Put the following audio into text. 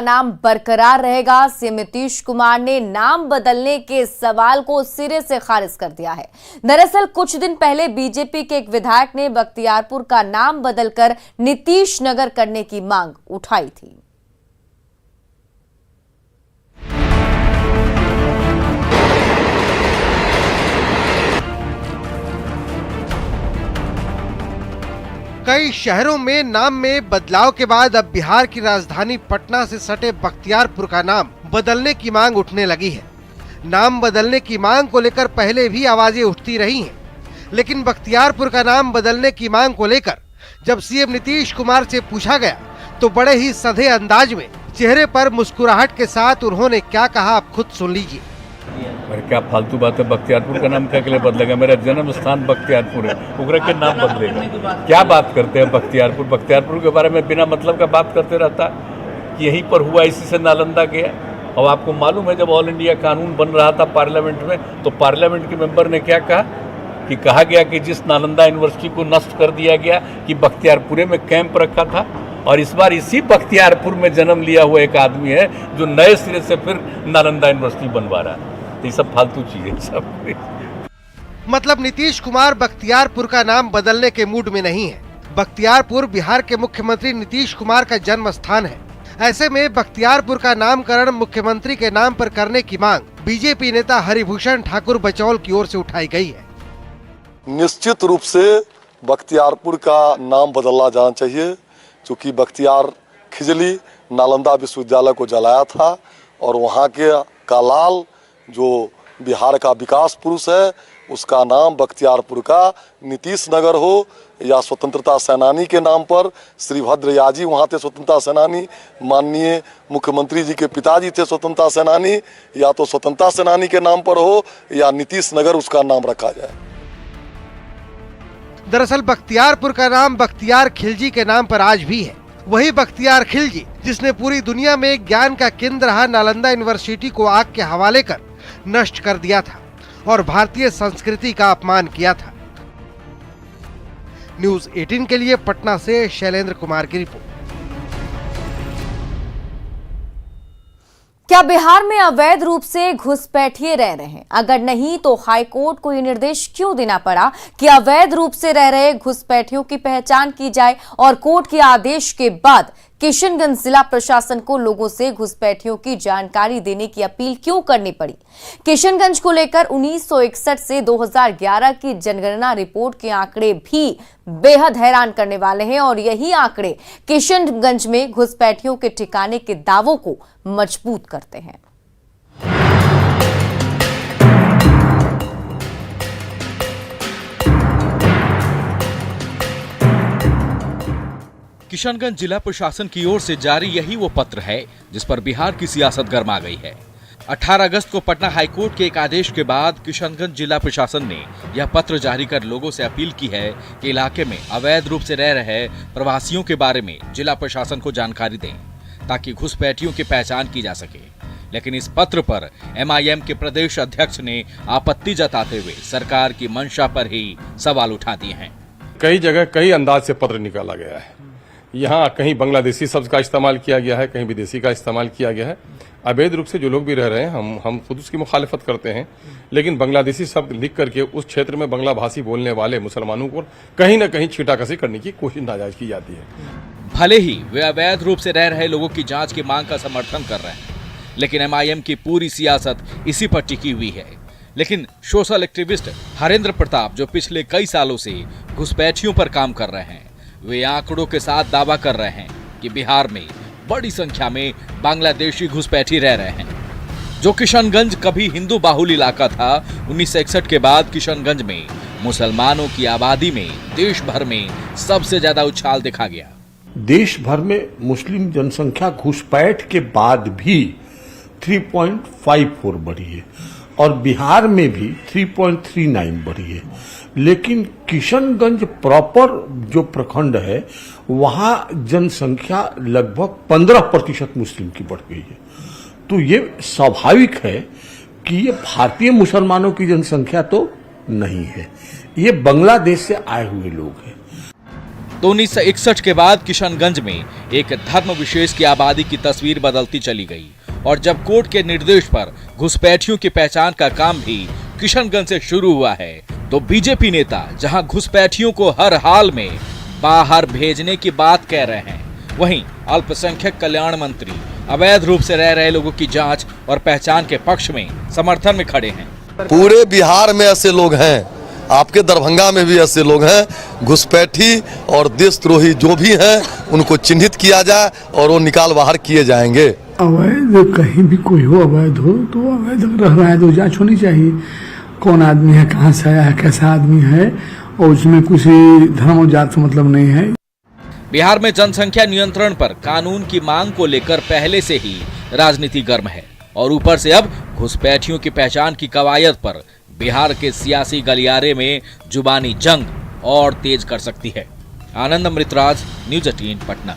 नाम बरकरार रहेगा। सीएम नीतीश कुमार ने नाम बदलने के सवाल को सिरे से खारिज कर दिया है। दरअसल कुछ दिन पहले बीजेपी के एक विधायक ने बख्तियारपुर का नाम बदलकर नीतीश नगर करने की मांग उठाई थी। कई शहरों में नाम में बदलाव के बाद अब बिहार की राजधानी पटना से सटे बख्तियारपुर का नाम बदलने की मांग उठने लगी है। नाम बदलने की मांग को लेकर पहले भी आवाजें उठती रही हैं, लेकिन बख्तियारपुर का नाम बदलने की मांग को लेकर जब सीएम नीतीश कुमार से पूछा गया तो बड़े ही सधे अंदाज में चेहरे पर मुस्कुराहट के साथ उन्होंने क्या कहा, आप खुद सुन लीजिए। अरे क्या फालतू बात है, बख्तियारपुर का नाम क्या के लिए बदलेगा? मेरा जन्म स्थान बख्तियारपुर है, उगरा के नाम बदलेगा? क्या बात करते हैं बख्तियारपुर के बारे में बिना मतलब का बात करते रहता कि यहीं पर हुआ, इसी से नालंदा गया। और आपको मालूम है जब ऑल इंडिया कानून बन रहा था पार्लियामेंट में, तो पार्लियामेंट के मेंबर ने क्या कहा कि कहा गया कि जिस नालंदा यूनिवर्सिटी को नष्ट कर दिया गया कि बख्तियारपुर में कैंप रखा था, और इस बार इसी बख्तियारपुर में जन्म लिया हुआ एक आदमी है जो नए सिरे से फिर नालंदा यूनिवर्सिटी बनवा रहा है। ये सब फालतू चीजें सब। मतलब नीतीश कुमार बख्तियारपुर का नाम बदलने के मूड में नहीं है। बख्तियारपुर बिहार के मुख्यमंत्री नीतीश कुमार का जन्म स्थान है। ऐसे में बख्तियारपुर का नामकरण मुख्यमंत्री के नाम पर करने की मांग बीजेपी नेता हरिभूषण ठाकुर बचौल की ओर से उठाई गई है। निश्चित रूप से बख्तियारपुर का नाम बदलना जाना चाहिए, क्योंकि बख्तियार खिजली नालंदा विश्वविद्यालय को जलाया था और वहाँ के कालाल जो बिहार का विकास पुरुष है उसका नाम बख्तियारपुर का नीतीश नगर हो या स्वतंत्रता सेनानी के नाम पर श्रीभद्र याजी वहाँ थे स्वतंत्रता सेनानी, माननीय मुख्यमंत्री जी के पिताजी थे स्वतंत्रता सेनानी, या तो स्वतंत्रता सेनानी के नाम पर हो या नीतीश नगर उसका नाम रखा जाए। दरअसल बख्तियारपुर का नाम बख्तियार खिलजी के नाम पर आज भी है। वही बख्तियार खिलजी जिसने पूरी दुनिया में ज्ञान का केंद्र रहा नालंदा यूनिवर्सिटी को आग के हवाले कर नष्ट कर दिया था और भारतीय संस्कृति का अपमान किया था। न्यूज़ 18 के लिए पटना से शैलेंद्र कुमार की रिपोर्ट। क्या बिहार में अवैध रूप से घुसपैठिए रह रहे हैं? अगर नहीं तो हाईकोर्ट को ये निर्देश क्यों देना पड़ा कि अवैध रूप से रह रहे घुसपैठियों की पहचान की जाए, और कोर्ट के आदेश के बाद किशनगंज जिला प्रशासन को लोगों से घुसपैठियों की जानकारी देने की अपील क्यों करनी पड़ी? किशनगंज को लेकर 1961 से 2011 की जनगणना रिपोर्ट के आंकड़े भी बेहद हैरान करने वाले हैं, और यही आंकड़े किशनगंज में घुसपैठियों के ठिकाने के दावों को मजबूत करते हैं। किशनगंज जिला प्रशासन की ओर से जारी यही वो पत्र है जिस पर बिहार की सियासत गर्मा गई है। 18 अगस्त को पटना हाईकोर्ट के एक आदेश के बाद किशनगंज जिला प्रशासन ने यह पत्र जारी कर लोगों से अपील की है कि इलाके में अवैध रूप से रह रहे प्रवासियों के बारे में जिला प्रशासन को जानकारी दें ताकि घुसपैठियों की पहचान की जा सके। लेकिन इस पत्र पर MIM के प्रदेश अध्यक्ष ने आपत्ति जताते हुए सरकार की मंशा पर ही सवाल उठा दिए हैं। कई जगह कई अंदाज से पत्र निकाला गया है। यहाँ कहीं बांग्लादेशी शब्द का इस्तेमाल किया गया है, कहीं विदेशी का इस्तेमाल किया गया है। अवैध रूप से जो लोग भी रह रहे हैं हम खुद उसकी मुखालिफत करते हैं, लेकिन बांग्लादेशी शब्द लिख करके उस क्षेत्र में बांग्ला भाषी बोलने वाले मुसलमानों को कहीं न कहीं छींटाकशी करने की कोशिश नाजायज की जाती है। भले ही वे अवैध रूप से रह रहे लोगों की जांच की मांग का समर्थन कर रहे हैं, लेकिन MIM की पूरी सियासत इसी पर टिकी हुई है। लेकिन सोशल एक्टिविस्ट हरेंद्र प्रताप जो पिछले कई सालों से घुसपैठियों पर काम कर रहे हैं, वे आंकड़ों के साथ दावा कर रहे हैं कि बिहार में बड़ी संख्या में बांग्लादेशी घुसपैठी रह रहे हैं। जो किशनगंज कभी हिंदू बाहुल इलाका था, 1961 के बाद किशनगंज में मुसलमानों की आबादी में देश भर में सबसे ज्यादा उछाल देखा गया। देश भर में मुस्लिम जनसंख्या घुसपैठ के बाद भी 3.54 बढ़ी है और बिहार में भी 3.39 बढ़ी है। लेकिन किशनगंज प्रॉपर जो प्रखंड है वहां जनसंख्या लगभग 15% मुस्लिम की बढ़ गई है। तो ये स्वाभाविक है कि ये भारतीय मुसलमानों की जनसंख्या तो नहीं है, ये बांग्लादेश से आए हुए लोग हैं। तो 1961 के बाद किशनगंज में एक धर्म विशेष की आबादी की तस्वीर बदलती चली गई और जब कोर्ट के निर्देश पर घुसपैठियों की पहचान का काम भी किशनगंज से शुरू हुआ है, तो बीजेपी नेता जहां घुसपैठियों को हर हाल में बाहर भेजने की बात कह रहे हैं, वहीं अल्पसंख्यक कल्याण मंत्री अवैध रूप से रह रहे लोगों की जांच और पहचान के पक्ष में समर्थन में खड़े हैं। पूरे बिहार में ऐसे लोग हैं, आपके दरभंगा में भी ऐसे लोग हैं। घुसपैठी और देशद्रोही जो भी हैं उनको चिन्हित किया जाए और वो निकाल बाहर किए जाएंगे। अवैध कहीं भी कोई हो, अवैध हो तो अवैध रह रहा है तो जांच होनी चाहिए। कौन आदमी है, कहाँ से आया है, कैसा आदमी है, और उसमें कुछ धर्म और जात से मतलब नहीं है। बिहार में जनसंख्या नियंत्रण पर कानून की मांग को लेकर पहले से ही राजनीति गर्म है और ऊपर से अब घुसपैठियों की पहचान की कवायद पर बिहार के सियासी गलियारे में जुबानी जंग और तेज कर सकती है। आनंद अमृतराज, न्यूज़ 18 पटना।